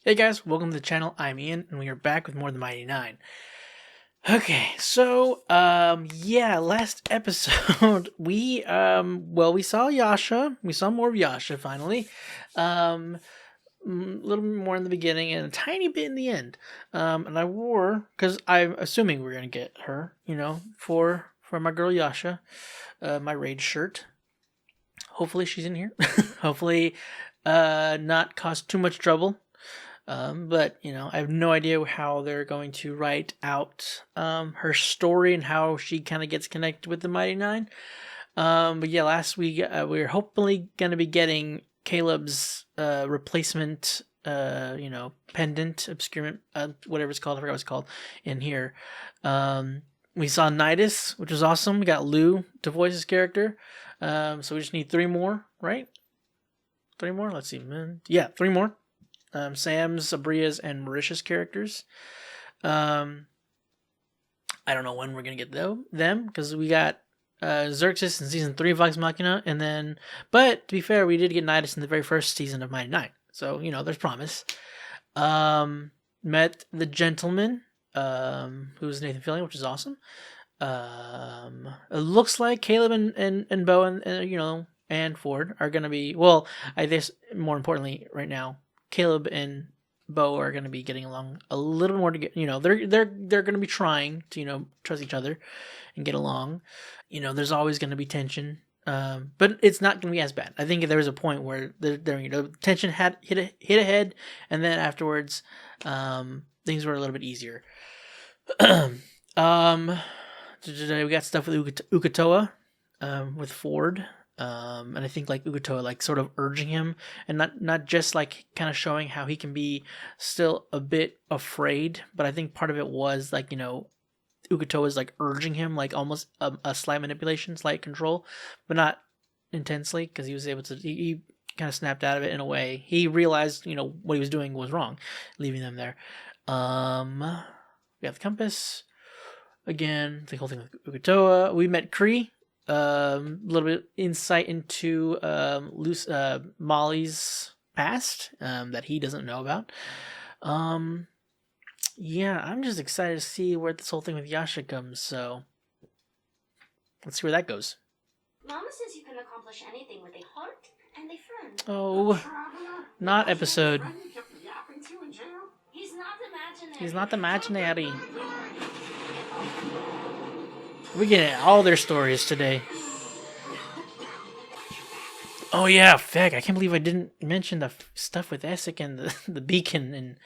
Hey guys, welcome to the channel. I'm Ian, and we are back with more of the Mighty Nine. Okay, so yeah, last episode we saw Yasha. We saw more of Yasha finally. A little bit more in the beginning and a tiny bit in the end. And I wore because I'm assuming we're gonna get her, for my girl Yasha, my raid shirt. Hopefully she's in here. Hopefully, not cause too much trouble. But I have no idea how they're going to write out her story and how she kind of gets connected with the Mighty Nine. But yeah, last week we were hopefully going to be getting Caleb's replacement, pendant, obscurement, whatever it's called. I forgot what it's called in here. We saw Nidus, which was awesome. We got Lou to voice his character. So we just need 3 more, right? 3 more? Let's see. Yeah, 3 more. Sam's, Abria's, and Marisha's characters. I don't know when we're gonna get them because we got Xerxes in season 3 of Vox Machina, and then, but to be fair, we did get Nidus in the very first season of Mighty Nine, so there's promise. Met the gentleman, who's Nathan Fillion, which is awesome. It looks like Caleb and Bo and Ford are gonna be, well, I guess more importantly right now, Caleb and Bo are going to be getting along a little more to get, they're going to be trying to, trust each other and get along. There's always going to be tension. But it's not going to be as bad. I think there was a point where tension had hit a head, and then afterwards, things were a little bit easier. We got stuff with Ukatoa, with Ford. And I think like Ukatoa like sort of urging him, and not just like kind of showing how he can be still a bit afraid, but I think part of it was like Ukatoa is like urging him, like almost a slight manipulation, slight control, but not intensely, because he was able to, he kind of snapped out of it in a way. He realized what he was doing was wrong, leaving them there. We have the compass again, the whole thing with Ukatoa. We met Kree. A little bit insight into Molly's past that he doesn't know about. Yeah, I'm just excited to see where this whole thing with Yasha comes. So let's see where that goes. Mama says you can accomplish anything with a heart and a friend. Oh, not episode. He's not imaginary. He's not imaginary. We're getting all their stories today. Oh yeah, feck! I can't believe I didn't mention the stuff with Essek and the beacon and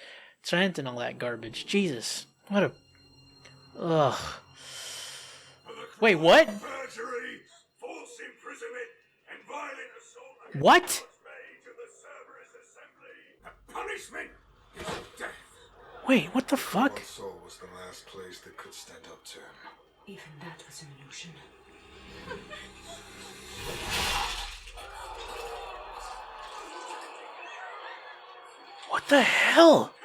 Trent and all that garbage. Jesus, what a... Ugh. Wait, what? Perjury, false imprisonment, and violent assault. What? The punishment is death. Wait, what the fuck? One soul was the last place that could stand up to him. Even that was an illusion. What the hell?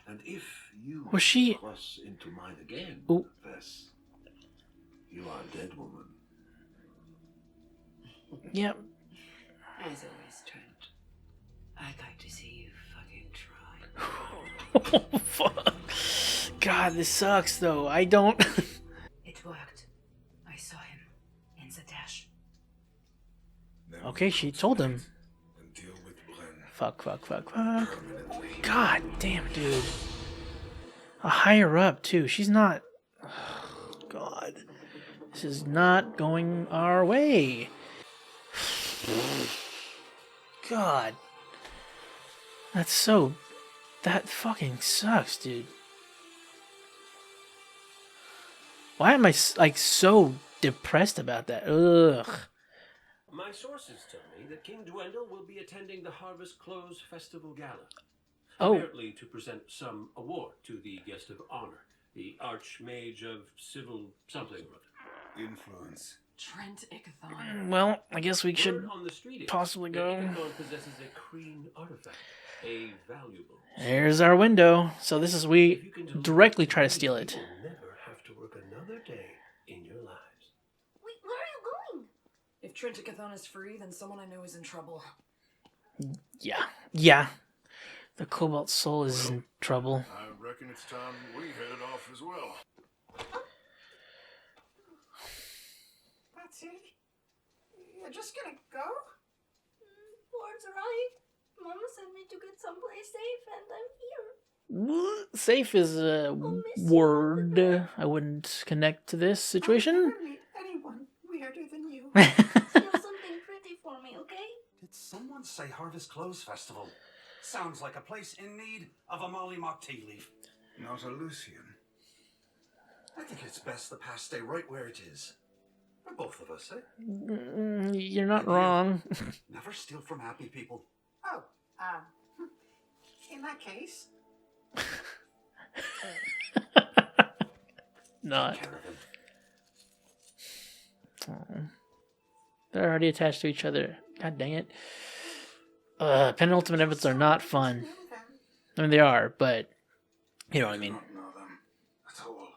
And if you Was she... cross into mine again, Ooh. Vess, you are a dead woman. Yep. As always, Trent. I'd like to see you fucking try. Oh, fuck. God, this sucks, though. I don't... It worked. I saw him in the dash. Okay, she told him. And deal with Bren Fuck. permanently. God damn, dude. A higher up, too. She's not... Oh, God. This is not going our way. God. That's so... That fucking sucks, dude. Why am I, like, so depressed about that? Ugh. My sources tell me that King Dwendal will be attending the Harvest Close Festival Gala. Oh. Apparently to present some award to the guest of honor, the Archmage of Civil something or other. Influence. Trent Ickathon. Well, I guess we should Word on the street is possibly that go. Ickathon possesses a Kreen artifact, a valuable. There's our window. So this is, If we you can deliver directly try to it, steal you it. will never have to work another day in your lives. Wait, where are you going? If Trent Ickathon is free, then someone I know is in trouble. Yeah. Yeah. The Cobalt Soul is in trouble. I reckon it's time we headed off as well. That's it? You're just gonna go? Ward's right. Mama sent me to get someplace safe, and I'm here. Safe is a word I wouldn't connect to this I'll situation. never meet anyone weirder than you. Steal something pretty for me, okay? Did someone say Harvest Clothes Festival? Sounds like a place in need of a Molly Mock tea leaf. Not a Lucian. I think it's best the past stay right where it is. For both of us, eh? You're not wrong. Never steal from happy people. Oh, in that case, Not. Care of him. Aw. They're already attached to each other. God dang it. Penultimate episodes are not fun. I mean, they are, but you know what I mean. Not know them at all.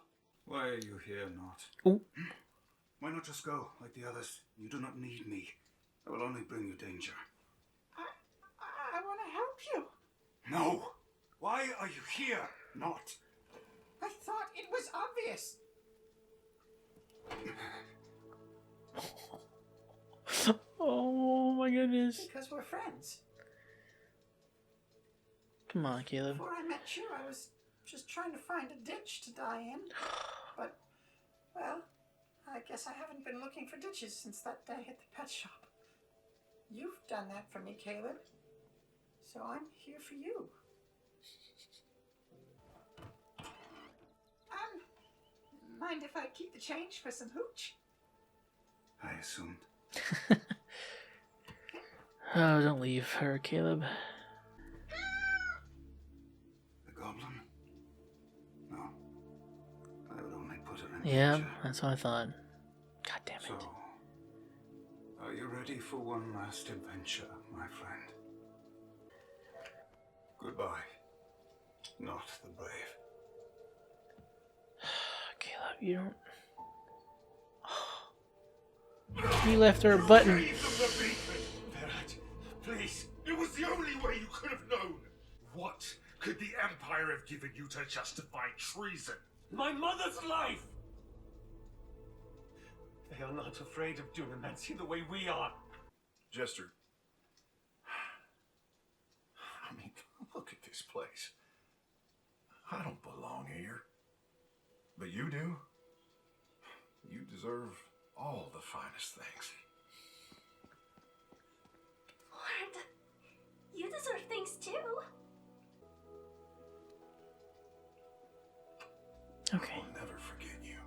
Why are you here, not? Ooh. Why not just go like the others? You do not need me. I will only bring you danger. I want to help you. No. Why are you here, not? I thought it was obvious. Oh my goodness. Because we're friends. Come on, Caleb. Before I met you, I was just trying to find a ditch to die in. But, well, I guess I haven't been looking for ditches since that day at the pet shop. You've done that for me, Caleb. So I'm here for you. Mind if I keep the change for some hooch? I assumed. Oh, don't leave her, Caleb. The goblin? No. I would only put her in Yeah, danger. that's what I thought. God damn it. So, are you ready for one last adventure, my friend? Goodbye. Not the brave. Caleb, you don't. You left her a button. Save them the beacon! Ferret, please. It was the only way you could have known. What could the Empire have given you to justify treason? My mother's life! They are not afraid of Dunamancy the way we are. Jester. I mean, look at this place. I don't belong here. But you do. You deserve all the finest things. Lord, you deserve things too. Okay. I'll never forget you.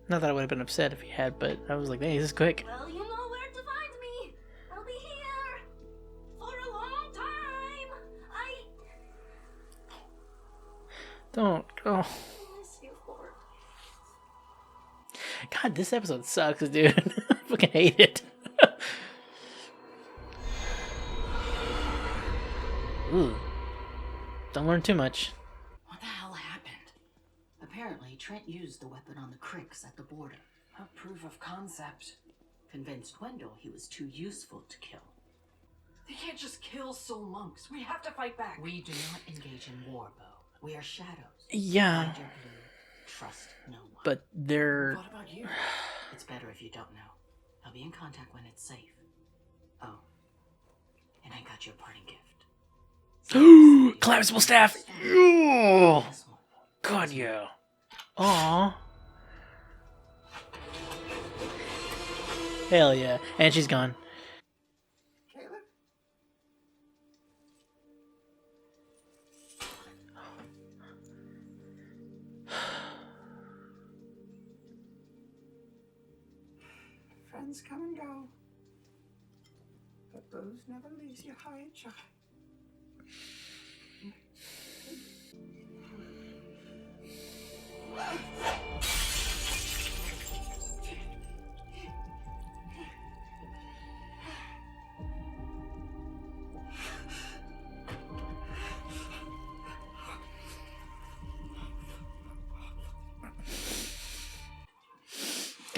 Not that I would have been upset if he had, but I was like, hey, this is quick. Well, you know where to find me. I'll be here for a long time. Don't go. I miss you, Lord. God, this episode sucks, dude. I fucking hate it. Ooh. Don't learn too much. What the hell happened? Apparently, Trent used the weapon on the Cricks at the border. A proof of concept. Convinced Dwendal he was too useful to kill. They can't just kill soul monks. We have to fight back. We do not engage in war, Bo. We are shadows. Yeah, Mind your blue. Trust no one. but they're. What about you? It's better if you don't know. I'll be in contact when it's safe. Oh. And I got you a parting gift. Collapsible staff! Oh, God, yeah. Aw. Hell yeah. And she's gone. Caleb? Friends come and go. But booze never leaves you high and dry.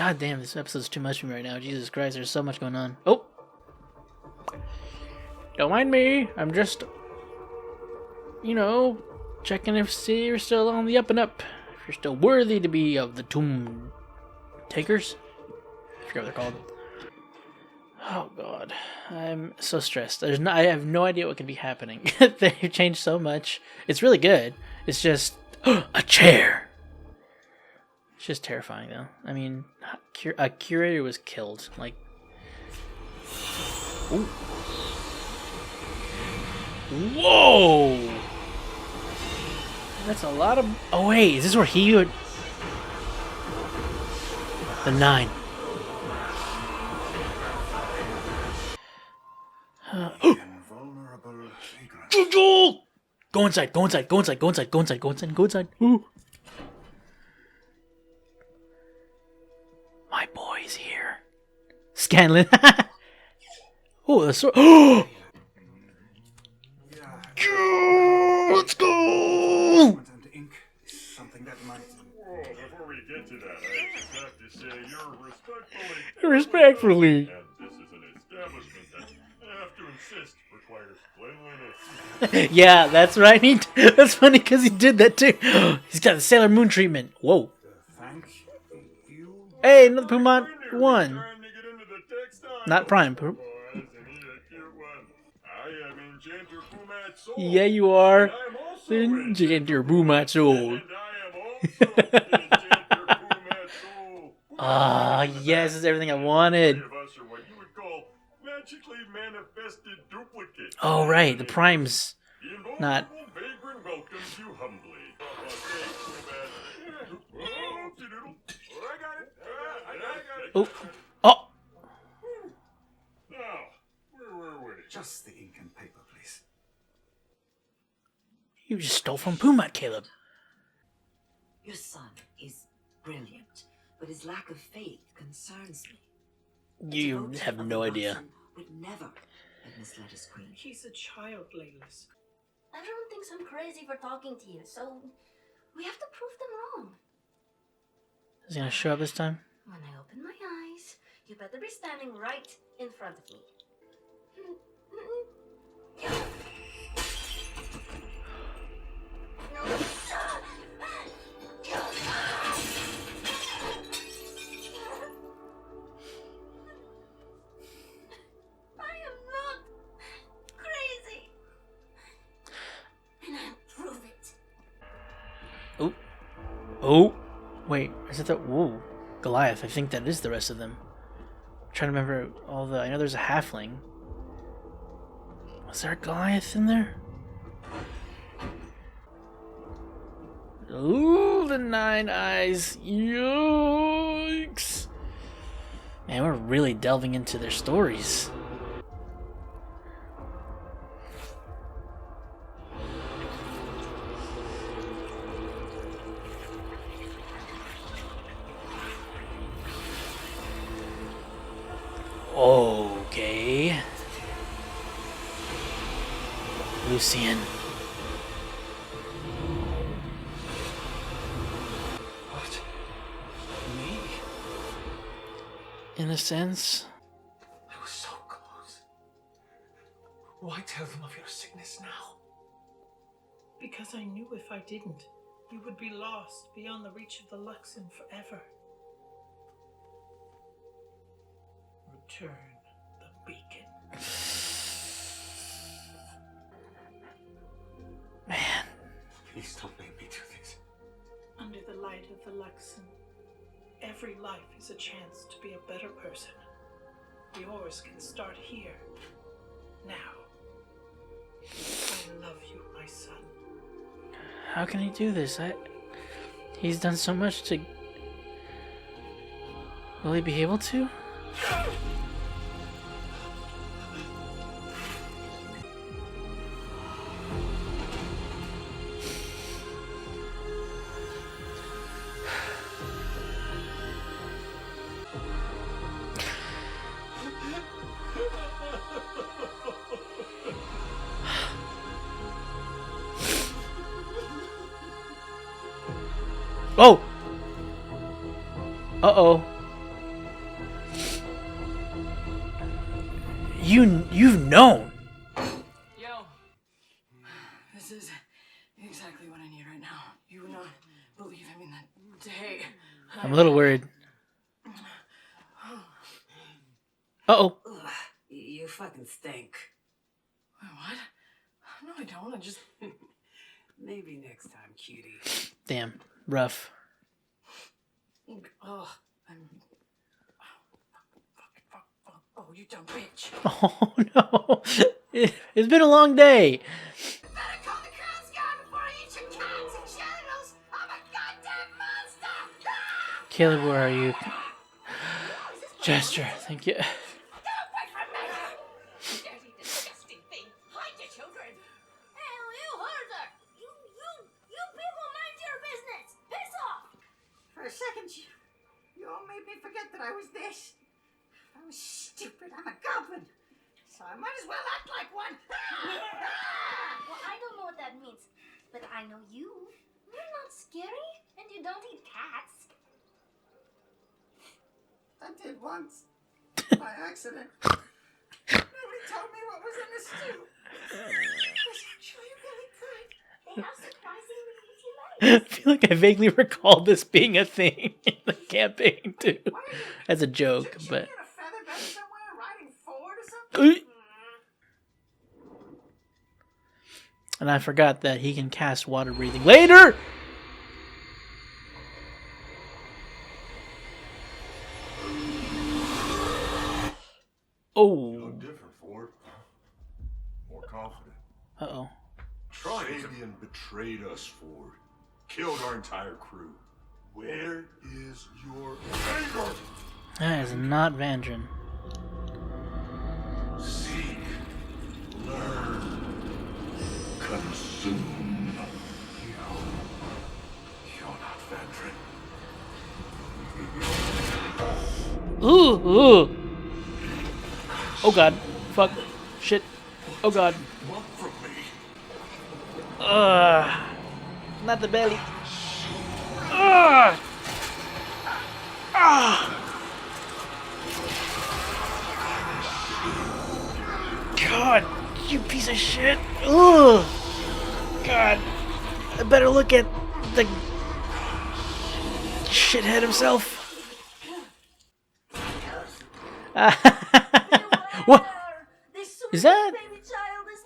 God damn, this episode's too much for me right now. Jesus Christ, there's so much going on. Oh! Don't mind me. I'm just, you know, checking if see you're still on the up and up. If you're still worthy to be of the tomb takers. I forget what they're called. Oh god, I'm so stressed. I have no idea what can be happening. They've changed so much. It's really good. It's just a chair. It's just terrifying, though. I mean, a curator was killed. Like, ooh. Whoa! That's a lot of. Oh wait, is this where he would? The Nine. Invulnerable fragrance. Go inside, go inside, go inside, go inside, go inside, go inside, go inside. Ooh. My boy's here. Scanlan. Oh, the sword. Oh! Let's go! And ink is something that might. Whoa, before we get to that, I just have to say you're Respectfully. And this is an establishment that I have to insist requires cleanliness. Yeah, that's right. That's funny because he did that too. He's got the Sailor Moon treatment. Whoa. Thank you. Hey, another Pumat one. Trying to get into the textile. Not Prime. Boys, and he a cute one. I am Enchanter Pumat Soul. Yeah, you are. And I am also Enchanter Pumat Soul. And I am also Enchanter Pumat Soul. Ah, yes, this is everything I wanted. Three of us are what you would call magically manifested duplicates. Oh, right, the Prime's The not. invulnerable vagrant welcomes you humbly. I got it. I got it. Oh, oh, Now, where were we? Just the ink and paper, please. you just stole from Pumat, Caleb. Your son is brilliant, but his lack of faith concerns me. You Devotee have of no the idea. Luxon would never have misled his queen. He's a child, Laylis. Everyone thinks I'm crazy for talking to you, so we have to prove them wrong. Is he gonna show up this time? When I open my eyes, you better be standing right in front of me. I am not crazy. And I'll prove it. Oh, oh, wait, is it the whoa Goliath? I think that is the rest of them. I'm trying to remember all the. I know there's a halfling. Was there a Goliath in there? Ooh, the 9 eyes. Yikes. Man, we're really delving into their stories. Okay. Lucian. What? Me? In a sense. I was so close. Why tell them of your sickness now? Because I knew if I didn't, you would be lost beyond the reach of the Luxon forever. Return the beacon. Man. Please don't make me do this. Under the light of the Luxon, every life is a chance to be a better person. Yours can start here, now. I love you, my son. How can he do this? He's done so much to. Will he be able to? Oh! Uh-oh. You've known. Yo, this is exactly what I need right now. You would not believe him in that day. I'm a little worried. Uh-oh. Ugh, you fucking stink. What? No, I don't. I just... Maybe next time, cutie. Damn. Rough. Oh, I'm... Oh, you dumb bitch. Oh, no. It's been a long day. Better call the Coast Guard before I eat your cats and genitals. I'm a goddamn monster. Caleb, where are you? Jester, thank you. Get away from me! Dirty, disgusting thing. Hide your children. Hell, you heard her. You people mind your business. Piss off. For a second, you all made me forget that I was this. I was stupid. I'm a goblin. So I might as well act like one. Well, I don't know what that means, but I know you. You're not scary, and you don't eat cats. I did once. By accident. Nobody told me what was in the stew. It was actually really good. They have surprisingly easy I lives. feel like I vaguely recall this being a thing in the campaign, too. As a joke, but... Get a feather bed somewhere riding forward or something? And I forgot that he can cast water breathing later! Oh. You look different, Ford. More confident. Uh-oh. Fabian betrayed us, Ford. Killed our entire crew. Where is your anger? That is not Vandrin. Seek, learn, consume. You're not Vandrin. Ooh, ooh. Oh god. Fuck. Shit. Oh god. What from me? Not the belly. Ugh. God, you piece of shit. Ugh. God. I better look at the shithead himself. What? This sweet Is that baby child is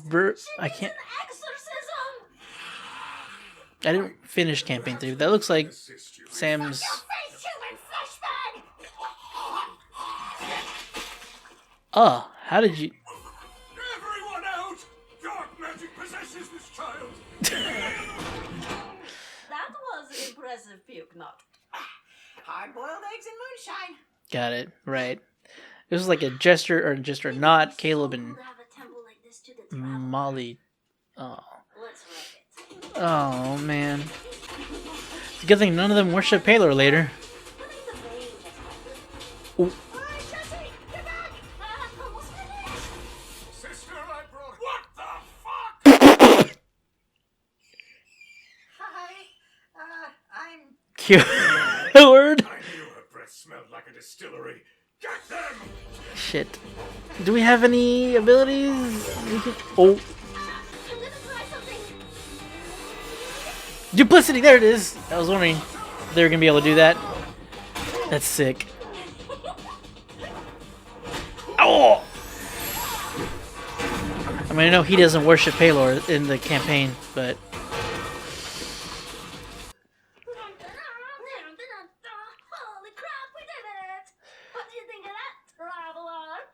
possessed. I can't. An exorcism. I didn't finish campaign 3. But that looks like Sam's. Face human flesh bag. Oh, how did you? Everyone out! Dark magic possesses this child. That was impressive, puke knot. Hard-boiled eggs and moonshine. Got it right. This was like a jester or just or not. Caleb and Have a temple like this to the traveler. Molly. Oh. Let's wreck it. Oh man. It's a good thing none of them worship Palor later. Ooh. Sister, I brought. What the fuck? Hi. I'm... Keyword. I knew her breath smelled like a distillery. Get them! Shit. Do we have any abilities? We can... Oh. I'm gonna try something. Duplicity, there it is. I was wondering if they were gonna be able to do that. That's sick. Oh! I mean, I know he doesn't worship Palor in the campaign, but... Holy crap, we did it! What do you think of that, traveler?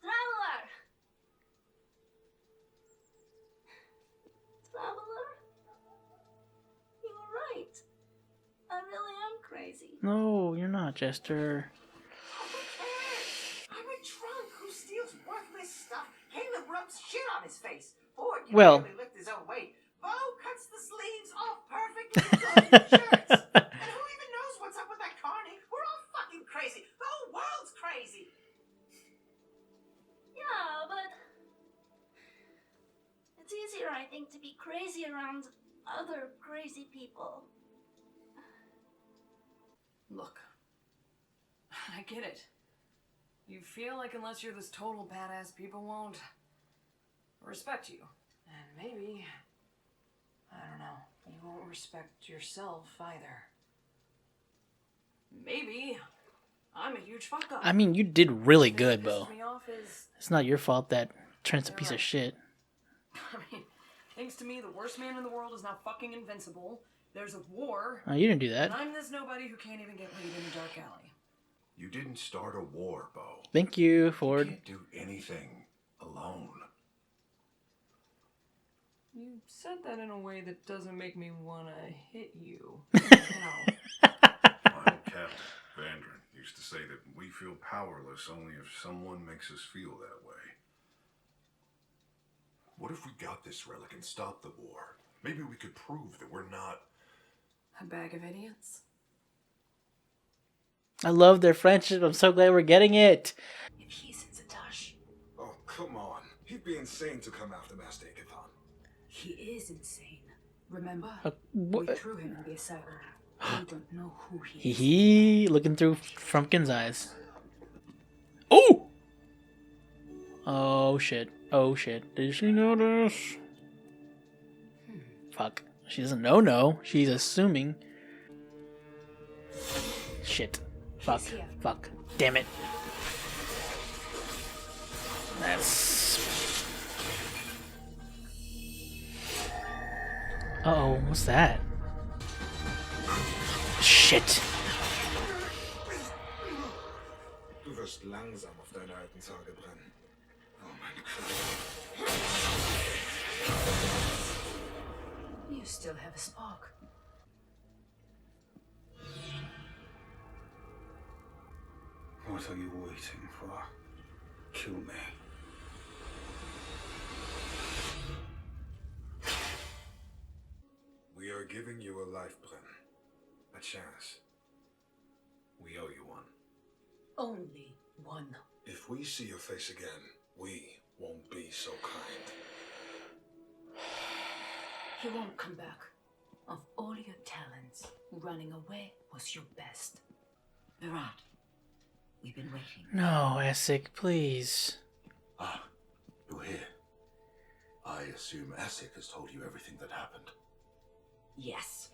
Traveler! Traveler? You were right. I really am crazy. No, you're not, Jester. I'm a drunk who steals worthless stuff. Caleb rubs shit on his face. Ford can Well- barely lift his own weight. Bo cuts the sleeves off perfectly in shirts. And who even knows what's up with that carny? We're all fucking crazy. The whole world's crazy. Yeah, but it's easier, I think, to be crazy around other crazy people. Look, I get it. You feel like unless you're this total badass, people won't respect you. And maybe, I don't know, you won't respect yourself either. Maybe I'm a huge fuck up. I mean, you did really The thing good, that pisses Bo. me off is, It's not your fault that Trent's a You're piece right. of shit. I mean, thanks to me, the worst man in the world is now fucking invincible. There's a war. Oh, you didn't do And that. I'm this nobody who can't even get laid in a dark alley. You didn't start a war, Bo. Thank you, You Ford. can't do anything alone. You said that in a way that doesn't make me want to hit you. Ow. My Captain Vandren used to say that we feel powerless only if someone makes us feel that way. What if we got this relic and stopped the war? Maybe we could prove that we're not... A bag of idiots? I love their friendship. I'm so glad we're getting it. If he's in Zatash, Oh, come on. He'd be insane to come after Master Ikathon. He is insane. Remember? What? We threw him in the asylum. We don't know who he is. He looking through Frumpkin's eyes. Oh! Oh shit. Oh shit. Did she notice? Fuck. She doesn't know no. She's assuming. Shit. Fuck. Fuck. Damn it. That's... Uh-oh. What's that? Shit. Du wirst langsam auf deine alten Tage brennen. Oh mein Gott. You still have a spark. What are you waiting for? Kill me. We are giving you a life, Bren. A chance. We owe you one. Only one. If we see your face again, we won't be so kind. He won't come back. Of all your talents, running away was your best. Virat, we've been waiting. No, Essek, please. Ah, you're here. I assume Essek has told you everything that happened. Yes.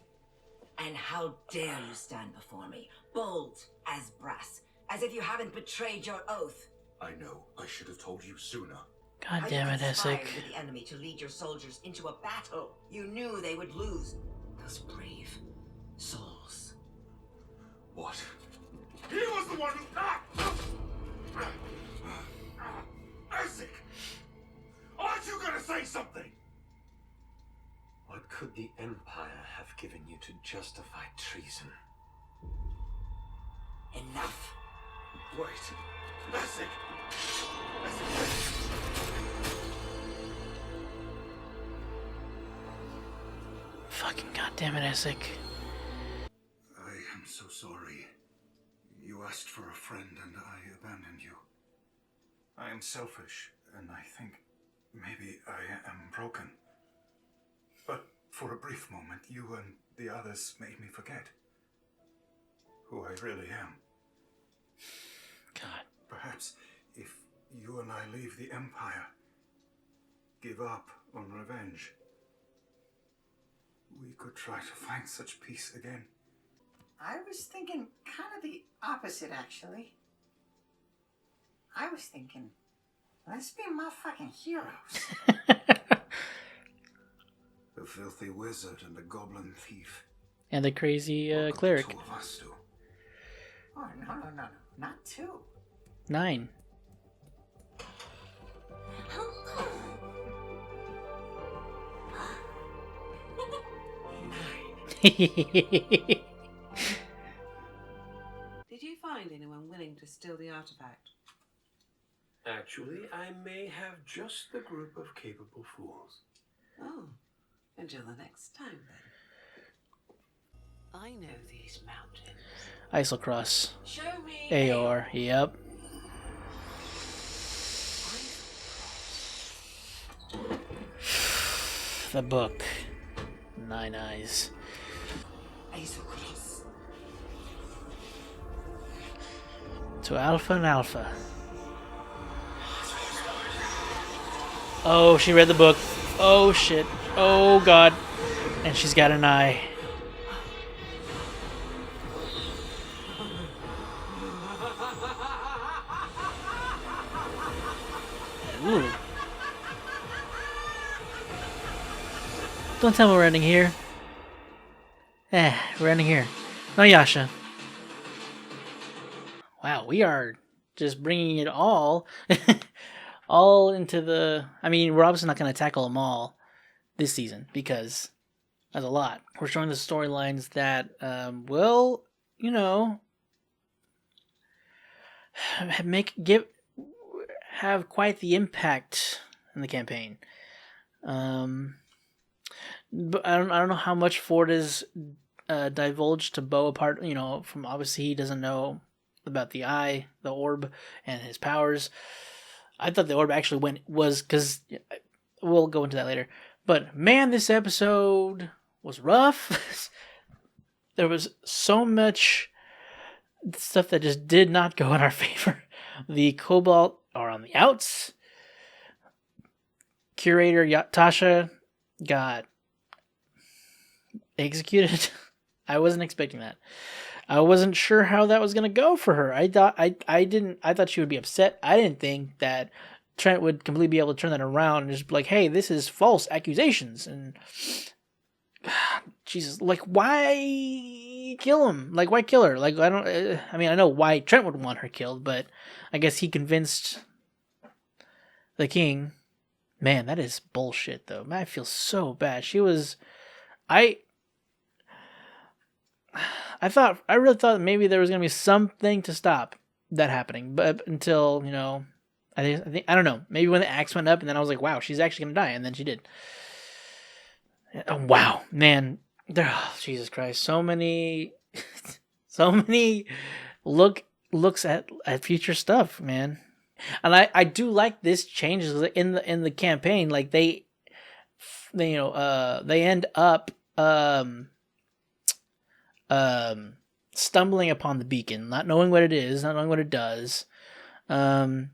And how dare you stand before me, bold as brass, as if you haven't betrayed your oath. I know I should have told you sooner. God damn it, Conspired Essek. with the enemy to lead your soldiers into a battle you knew they would lose. Those brave souls. What? He was the one who... Isaac! Aren't you gonna say something? What could the Empire have given you to justify treason? Enough. Wait. Isaac! Isaac, wait. Fucking goddamn it, Essek. I am so sorry. You asked for a friend and I abandoned you. I am selfish, and I think maybe I am broken. But for a brief moment, you and the others made me forget who I really am. God. Perhaps if you and I leave the Empire, give up on revenge, we could try to find such peace again. I was thinking kind of the opposite, actually. I was thinking, let's be motherfucking heroes. The filthy wizard and the goblin thief. And the crazy What could cleric. the two of us do? Oh, no. Not two. 9. did you find anyone willing to steal the artifact? Actually, I may have just the group of capable fools. Oh, until the next time then. I know these mountains. Isocross. Show me AR. Yep. The book. 9 eyes. Isocross. To Alpha and Alpha. Oh, she read the book. Oh shit. Oh god. And she's got an eye. Ooh. Don't tell me we're ending here. We're ending here. No, Yasha. Wow, we are just bringing it all, all into the. I mean, we're obviously not going to tackle them all this season because that's a lot. We're showing the storylines that will, you know, have quite the impact in the campaign. But I don't know how much Ford is divulged to Bo apart. You know, from obviously he doesn't know about the eye, the orb, and his powers. I thought the orb actually was because we'll go into that later. But man, this episode was rough. There was so much stuff that just did not go in our favor. The Cobalt are on the outs. Curator Tasha got executed. I wasn't expecting that. I wasn't sure how that was gonna go for her. I thought she would be upset. I didn't think that Trent would completely be able to turn that around and just be like, "Hey, this is false accusations." And Jesus, like, why kill him? Like, why kill her? Like, I don't. I mean, I know why Trent would want her killed, but I guess he convinced the king. Man, that is bullshit, though. Man, I feel so bad. She was. I really thought maybe there was gonna be something to stop that happening, but until I think I don't know. Maybe when the axe went up, and then I was like, wow, she's actually gonna die, and then she did. Oh, wow, man, Jesus Christ, so many, so many looks at future stuff, man, and I do like this changes in the campaign. Like they end up stumbling upon the beacon, not knowing what it is, not knowing what it does. But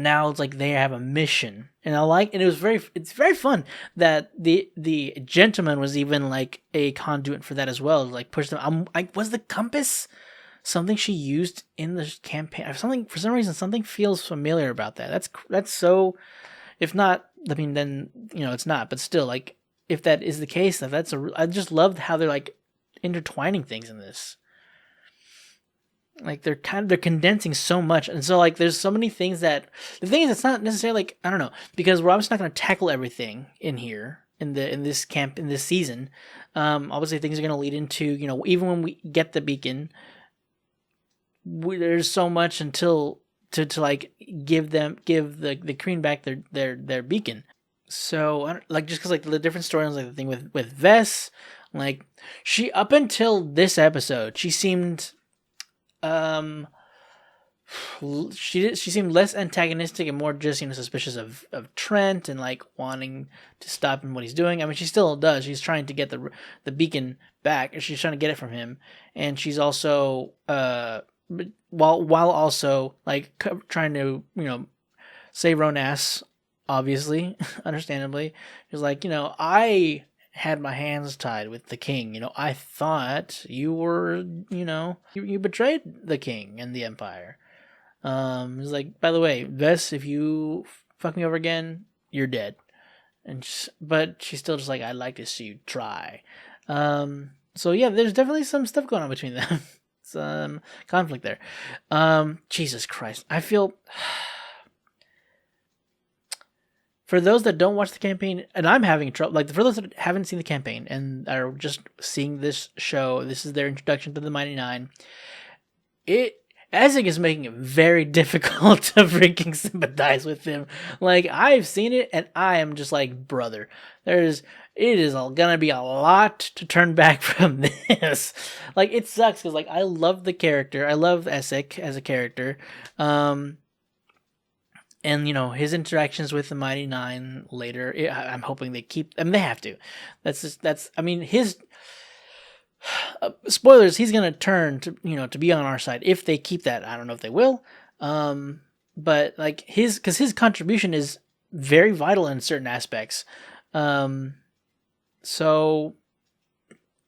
now it's like they have a mission, and it's very fun that the gentleman was even like a conduit for that as well. Like push them. Was the compass something she used in the campaign? Something for some reason, something feels familiar about that. That's so. If not, I mean, then it's not. But still, like if that is the case, I just loved how they're like intertwining things in this. Like they're condensing so much, and so like there's so many things that the thing is it's not necessarily like I don't know, because we're obviously not going to tackle everything in here in this season. Obviously things are going to lead into even when we get the beacon, there's so much until to like give the Kreen back their beacon. So like just because like the different storylines, like the thing with Vess, like she up until this episode she seemed she seemed less antagonistic and more just suspicious of Trent and like wanting to stop him what he's doing. I mean, she still does. She's trying to get the beacon back, or she's trying to get it from him, and she's also while also like trying to save Ronas, obviously, understandably. She's like I had my hands tied with the king. I thought you were, you betrayed the king and the empire. It's like, by the way, Vess, if you fuck me over again, you're dead. But she's still just like, I'd like to see you try. So yeah, there's definitely some stuff going on between them. Some conflict there. Jesus Christ. I feel... For those that don't watch the campaign, and I'm having trouble, like for those that haven't seen the campaign and are just seeing this show, this is their introduction to the Mighty Nine. Ezek is making it very difficult to freaking sympathize with him. Like I've seen it, and I am just like, brother, it is gonna be a lot to turn back from this. Like it sucks because like I love the character, I love Ezek as a character. And his interactions with the Mighty Nine later, I'm hoping they keep. I mean, they have to. I mean, his spoilers. He's gonna turn to be on our side if they keep that. I don't know if they will. But like his contribution is very vital in certain aspects. So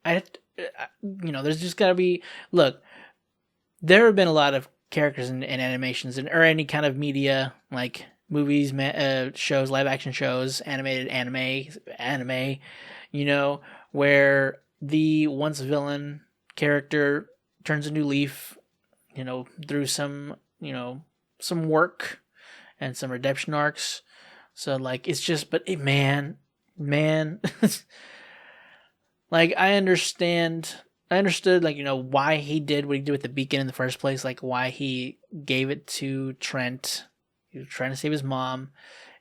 there's just gotta be, look, there have been a lot of characters in animations or any kind of media, like movies, shows, live action shows, animated anime, where the once villain character turns a new leaf, through some work and some redemption arcs. So like, it's just, but man, like I understood like, why he did what he did with the beacon in the first place, like why he gave it to Trent. He was trying to save his mom.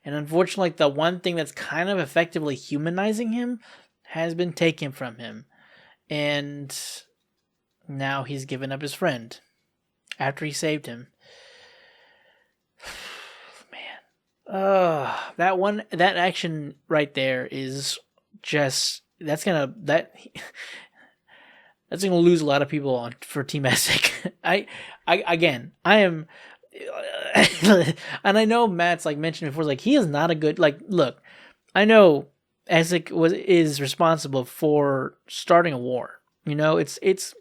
And unfortunately, like, the one thing that's kind of effectively humanizing him has been taken from him. And now he's given up his friend after he saved him. Man. That action right there is just, that's gonna lose a lot of people for Team Essek. I am, and I know Matt's like mentioned before, like he is not a good, like, look, I know Essek is responsible for starting a war. It's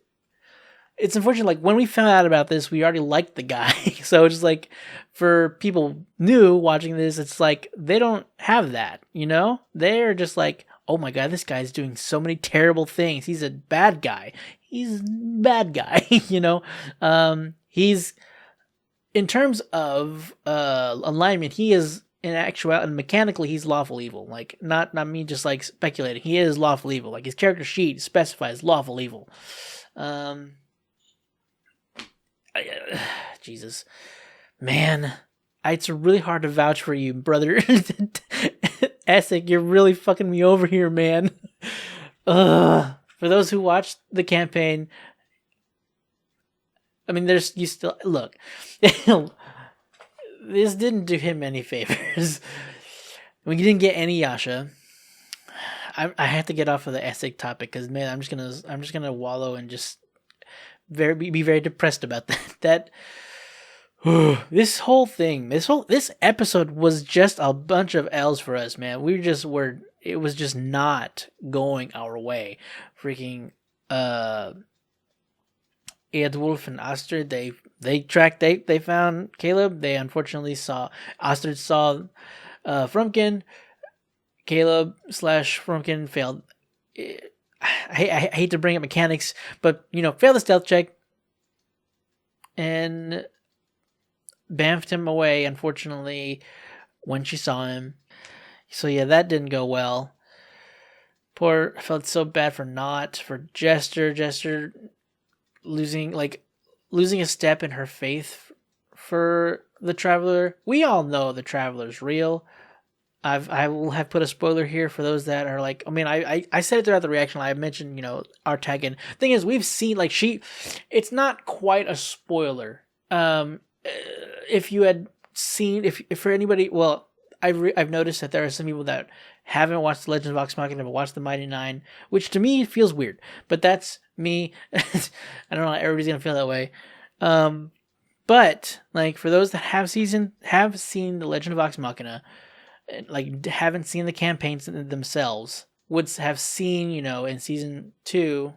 unfortunate. Like when we found out about this, we already liked the guy, so it's just like for people new watching this, it's like they don't have that. They're just like, oh my god, this guy's doing so many terrible things. He's a bad guy. He's a bad guy. He's, in terms of alignment, he is in actuality, and mechanically, he's lawful evil. Like not me just like speculating. He is lawful evil. Like his character sheet specifies lawful evil. Jesus, man, it's really hard to vouch for you, brother. Essek, you're really fucking me over here, man. For those who watched the campaign, I mean, you still look. This didn't do him any favors. We didn't get any Yasha. I have to get off of the Essek topic because, man, I'm just gonna wallow and just be very depressed about that. This whole thing, this episode was just a bunch of L's for us, man. It was just not going our way. Freaking Eadwulf and Astrid, they found Caleb. They unfortunately Astrid saw Frumpkin. Caleb / Frumpkin failed. I hate to bring up mechanics, but failed the stealth check and bamfed him away, unfortunately, when she saw him. So yeah, that didn't go well. I felt so bad for Jester losing a step in her faith for the Traveler. We all know the Traveler's real. I will have put a spoiler here for those that are like, I mean, I said it throughout the reaction. I mentioned, our tag in. Thing is, we've seen, like, it's not quite a spoiler. If you had seen, if for anybody, well, I've noticed that there are some people that haven't watched The Legend of Vox Machina but watched The Mighty Nine, which to me feels weird, but that's me. I don't know, everybody's gonna feel that way. But like for those that have seen The Legend of Vox Machina, like haven't seen the campaigns themselves, would have seen, in season 2. I'm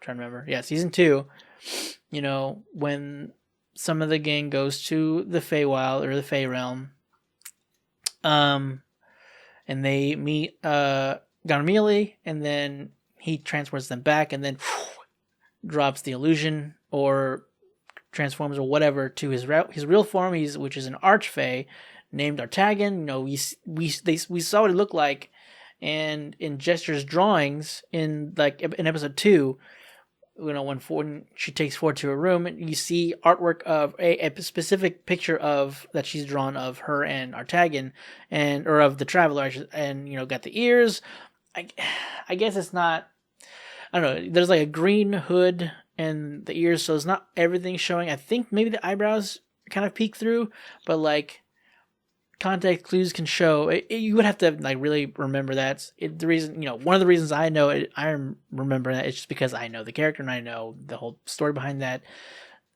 trying to remember, yeah, season 2. When some of the gang goes to the Feywild or the Fey realm, and they meet Garmili, and then he transports them back, and then drops the illusion or transforms or whatever to his real form, which is an Archfey named Artagan. We saw what it looked like, and in Jester's drawings in episode 2, when she takes Ford to her room, you see artwork of a specific picture of that she's drawn of her and Artagan, or of the Traveler, and got the ears. I guess it's not. I don't know. There's like a green hood and the ears, so it's not everything showing. I think maybe the eyebrows kind of peek through, but like context clues can show. You would have to like really remember that. The reason, one of the reasons I know it, I remember that, it's just because I know the character and I know the whole story behind that.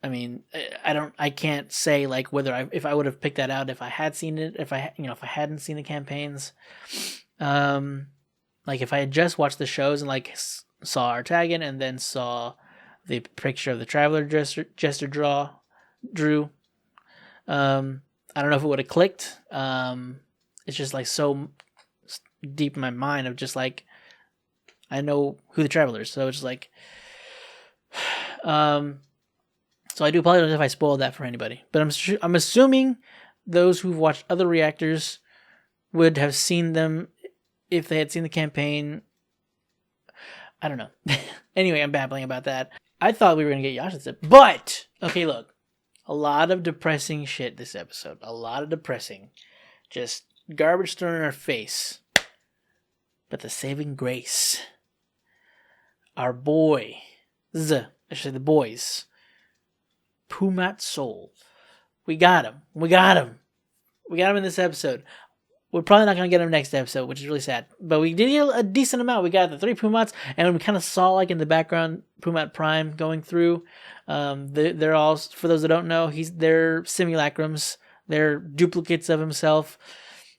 I can't say like whether if I would have picked that out if I had seen it, if I hadn't seen the campaigns. Like if I had just watched the shows and like saw Artagan and then saw the picture of the Traveler Jester drew, I don't know if it would have clicked. It's just like so deep in my mind of just like I know who the Traveler is, so it's just like, so I do apologize if I spoiled that for anybody, but I'm assuming those who've watched other reactors would have seen them if they had seen the campaign. I don't know. Anyway, I'm babbling about that. I thought we were gonna get Yasha, but okay, look. A lot of depressing shit this episode. A lot of depressing. Just garbage thrown in our face. But the saving grace. Our boy. Actually, the boys. Pumat Soul. We got him. We got him in this episode. We're probably not going to get him next episode, which is really sad. But we did get a decent amount. We got the 3 Pumats, and we kind of saw, like, in the background, Pumat Prime going through. They're all, for those that don't know, they're simulacrums. They're duplicates of himself.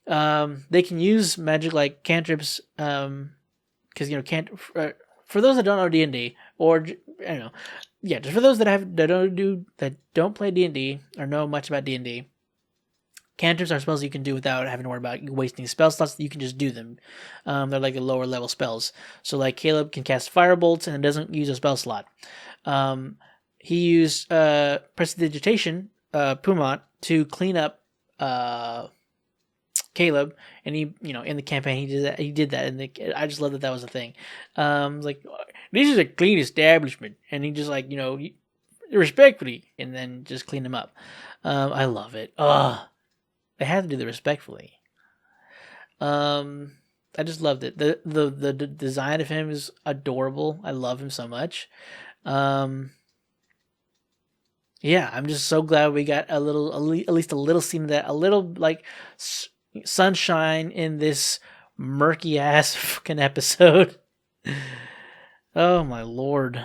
They can use magic like cantrips, because, for those that don't know D&D, or, I don't know, yeah, just for those that don't play D&D, or know much about D&D, cantrips are spells you can do without having to worry about wasting spell slots. You can just do them. They're like the lower level spells. So like Caleb can cast Firebolts and it doesn't use a spell slot. He used Prestidigitation, Pumat, to clean up Caleb, and he, in the campaign he did that, and I just love that was a thing. Like, this is a clean establishment, and he just like, respectfully, and then just clean him up. I love it. They had to do the respectfully. I just loved it. The design of him is adorable. I love him so much. Yeah, I'm just so glad we got at least a little scene of that, a little like sunshine in this murky ass fucking episode. Oh my lord.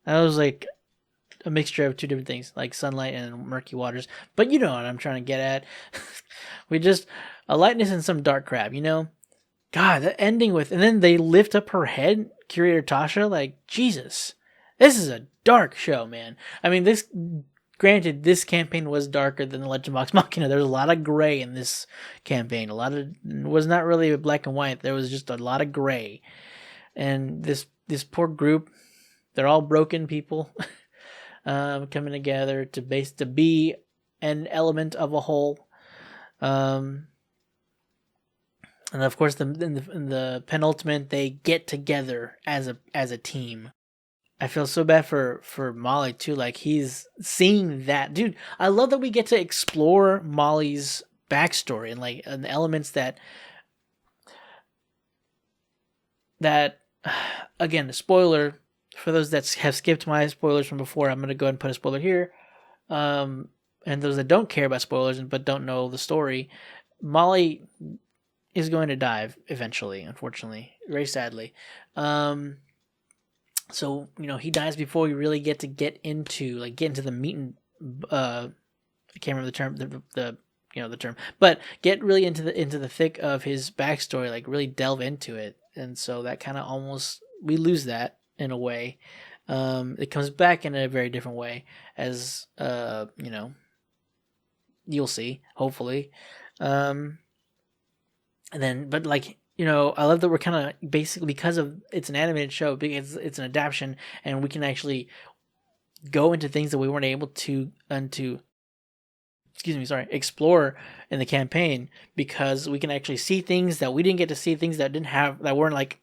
That was like a mixture of two different things, like sunlight and murky waters. But you know what I'm trying to get at. We just, a lightness and some dark crap, God, the ending with, and then they lift up her head, Curator Tasha, like, Jesus. This is a dark show, man. I mean, granted, this campaign was darker than the Legend of Vox Machina. There's a lot of gray in this campaign. It was not really black and white. There was just a lot of gray. And this poor group, they're all broken people. Coming together to be an element of a whole, and of course, in the penultimate, they get together as a team. I feel so bad for Molly too. Like, he's seeing that, dude. I love that we get to explore Molly's backstory and the elements that again, spoiler. For those that have skipped my spoilers from before, I'm going to go ahead and put a spoiler here. And those that don't care about spoilers but don't know the story, Molly is going to die eventually, unfortunately, very sadly. So, he dies before we really get into the meat and, I can't remember the term, the term, but get really into the thick of his backstory, like really delve into it. And so that kind of almost, we lose that in a way. It comes back in a very different way, as you'll see, hopefully. And then, but like, I love that we're kind of basically, because of it's an animated show, because it's an adaptation, and we can actually go into things that we weren't able to explore in the campaign, because we can actually see things that we didn't get to see, things that that weren't like,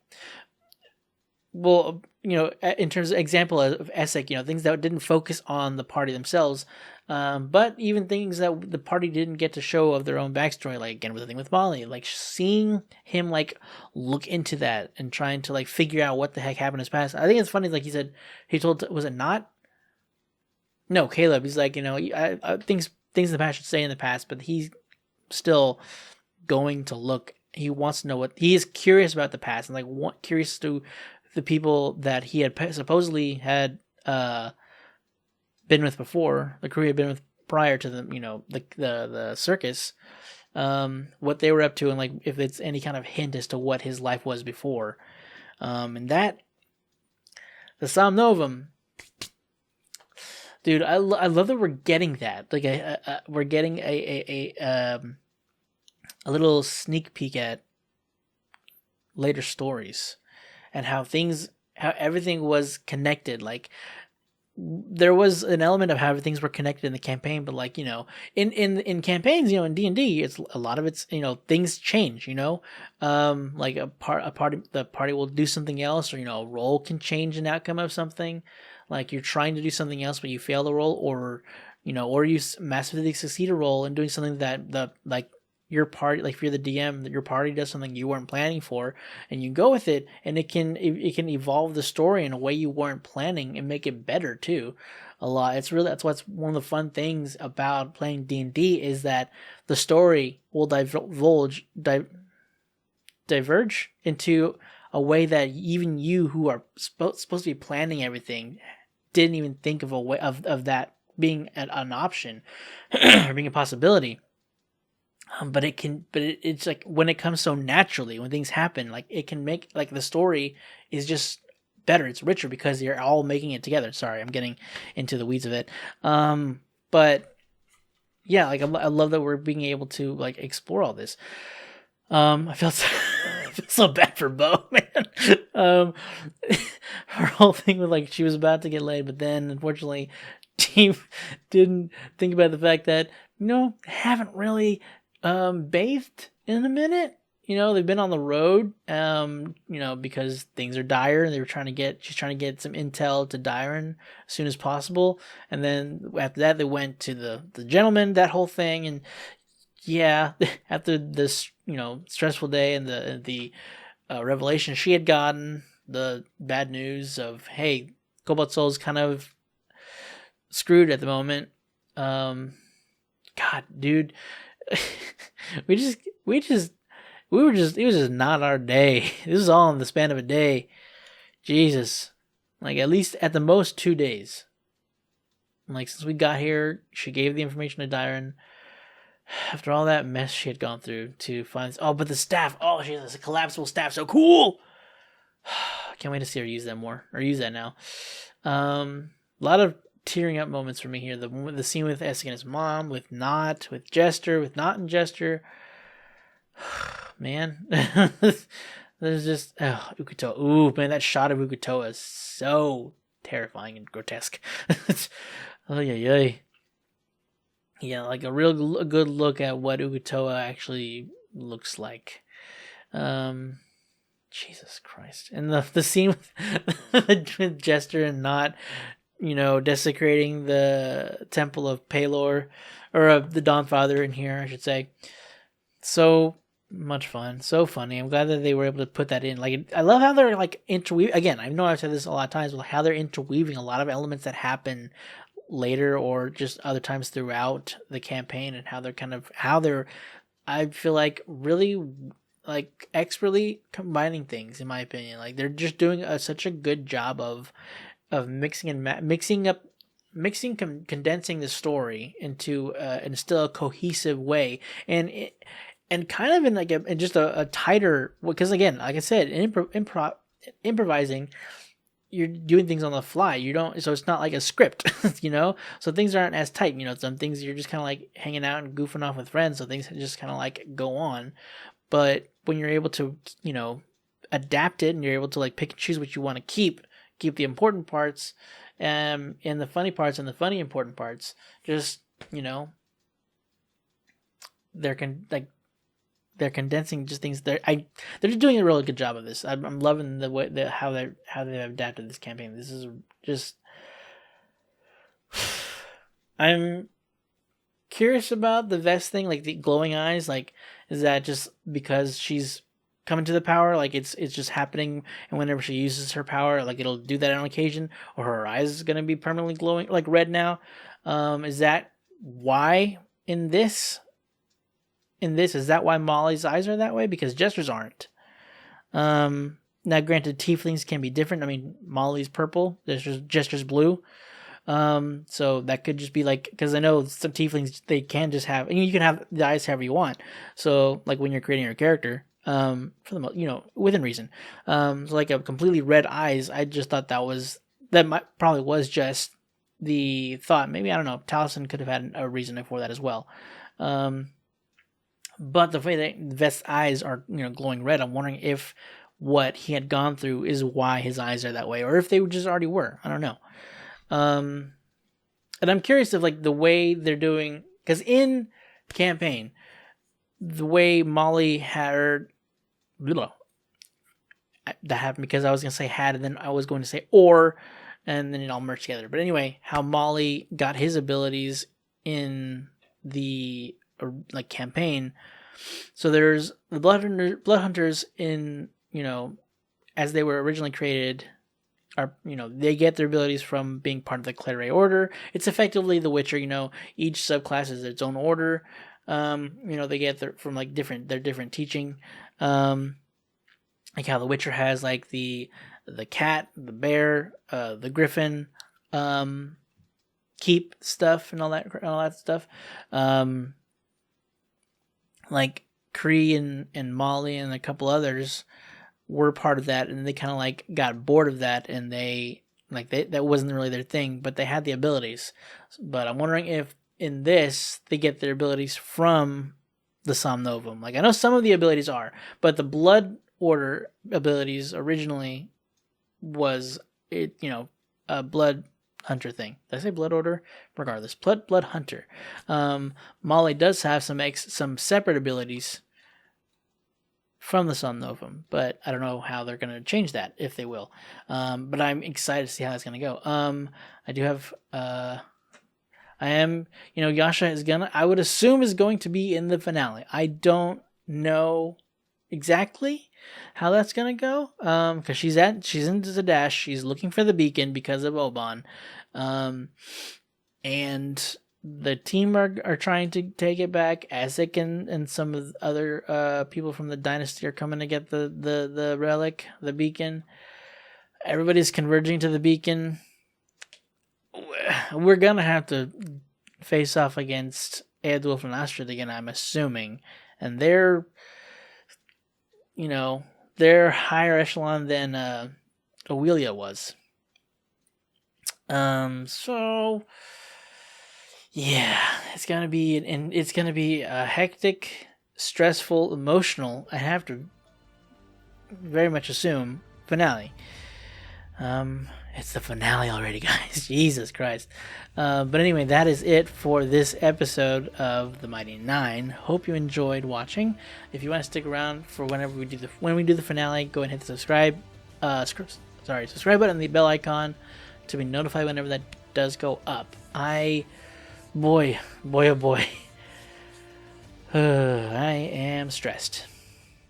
well, in terms of example of Essek, things that didn't focus on the party themselves, but even things that the party didn't get to show of their own backstory, like again with the thing with Molly, like seeing him like look into that and trying to like figure out what the heck happened in his past. I think it's funny, like he said, was it not? No, Caleb. He's like, I things in the past should stay in the past, but he's still going to look. He wants to know he is curious about the past and curious to the people that he had supposedly had been with before, the crew he had been with prior to the circus, what they were up to, and like if it's any kind of hint as to what his life was before, and that the Psalm Novum, dude, I love that we're getting that. Like we're getting a little sneak peek at later stories and how everything was connected. Like there was an element of how things were connected in the campaign, but like, in campaigns, in D&D, it's a lot of it's, things change, like the party will do something else, or, a role can change an outcome of something. Like you're trying to do something else, but you fail the role, or you massively succeed a role in doing something that your party, like if you're the DM, that your party does something you weren't planning for, and you go with it, and it can evolve the story in a way you weren't planning and make it better too. A lot. That's what's one of the fun things about playing D&D, is that the story will diverge into a way that even you, who are supposed to be planning everything, didn't even think of a way of that being an option or being a possibility. But it's like when it comes so naturally, when things happen, like it can make, like, the story is just better. It's richer because you're all making it together. Sorry, I'm getting into the weeds of it. But yeah, like I love that we're being able to like explore all this. I feel so bad for Bo, man. Her whole thing with, like, she was about to get laid, but then unfortunately, Team didn't think about the fact that haven't really bathed in a minute. They've been on the road, because things are dire, and she's trying to get some intel to Dyron as soon as possible. And then after that, they went to the gentleman, that whole thing. And yeah, after this, stressful day and the revelation she had gotten, the bad news of, hey, Cobalt Soul's kind of screwed at the moment. God, dude. it was just not our day. This was all in the span of a day. Jesus. Like, at least at the most 2 days. Like, since we got here, she gave the information to Dyron. After all that mess she had gone through to find... Oh, but the staff. Oh, she has a collapsible staff. So cool! Can't wait to see her use that more. Or use that now. A lot of tearing up moments for me here. The scene with Essek and his mom, with Not, with Jester, with Not and Jester. Man. There's just... Oh, Ukutoa. Ooh, man, that shot of Ukutoa is so terrifying and grotesque. Oh, yeah. Yeah, like a good look at what Ukutoa actually looks like. Jesus Christ. And the scene with Jester and Not, desecrating the temple of Palor, or of the Dawnfather in here, I should say. So much fun. So funny. I'm glad that they were able to put that in. Like, I love how they're like interweaving. Again, I know I've said this a lot of times, but how they're interweaving a lot of elements that happen later or just other times throughout the campaign, and how they're I feel like really like expertly combining things, in my opinion. Like, they're just doing such a good job of condensing the story into in still a cohesive way, and kind of in just a tighter, because again, like I said, improvising, you're doing things on the fly. So it's not like a script, so things aren't as tight. Some things you're just kind of like hanging out and goofing off with friends, so things just kind of like go on. But when you're able to, adapt it, and you're able to like pick and choose what you want to keep the important parts, and the funny parts, and the funny important parts, just, they're condensing just things. They're just doing a really good job of this. I'm loving the way how they've adapted this campaign. This is just... I'm curious about the vest thing, like the glowing eyes. Like, is that just because she's coming to the power? Like, it's just happening, and whenever she uses her power, like, it'll do that on occasion, or her eyes is gonna be permanently glowing, like red now? Is that why in this? Is that why Molly's eyes are that way? Because Jester's aren't. Now, granted, tieflings can be different. I mean, Molly's purple, Jester's blue. So that could just be like, because I know some tieflings, they can just have, and you can have the eyes however you want. So like when you're creating your character, for the most, within reason. So like a completely red eyes, I just thought probably was just the thought. Maybe, I don't know, Taliesin could have had a reason for that as well. But the way that Vest's eyes are, glowing red, I'm wondering if what he had gone through is why his eyes are that way, or if they just already were. I don't know. And I'm curious if like the way they're doing, because in campaign, the way Molly had that happened because I was gonna say had, and then I was going to say or, and then it all merged together. But anyway, how Molly got his abilities in the like campaign. So there's the blood hunters in, as they were originally created, are, they get their abilities from being part of the Claret Order. It's effectively The Witcher. Each subclass is its own order. They get from like their different teaching. Like how The Witcher has like the cat, the bear, the griffin, keep stuff and all that stuff. Like Kree and Molly and a couple others were part of that, and they kind of like got bored of that, and they that wasn't really their thing, but they had the abilities. But I'm wondering if in this they get their abilities from the Somnovum. Like I know some of the abilities are, but the Blood Order abilities originally was a Blood Hunter thing. Did I say Blood Order? Regardless, Blood Hunter. Molly does have some separate abilities from the Somnovum, but I don't know how they're going to change that, if they will. But I'm excited to see how it's going to go. I do have, Yasha I would assume is going to be in the finale. I don't know exactly how that's going to go, because she's in Zadash. She's looking for the beacon because of Oban, and the team are trying to take it back. Azek and some of the other people from the dynasty are coming to get the relic, the beacon. Everybody's converging to the beacon. We're gonna have to face off against Eadwulf and Astrid again, I'm assuming, and they're higher echelon than Aurelia was. So yeah, it's gonna be a hectic, stressful, emotional, I have to very much assume, finale. It's the finale already, guys. Jesus Christ. But anyway, that is it for this episode of The Mighty Nine. Hope you enjoyed watching. If you want to stick around for when we do the finale, go ahead and hit the subscribe button and the bell icon to be notified whenever that does go up. Boy, oh boy. I am stressed.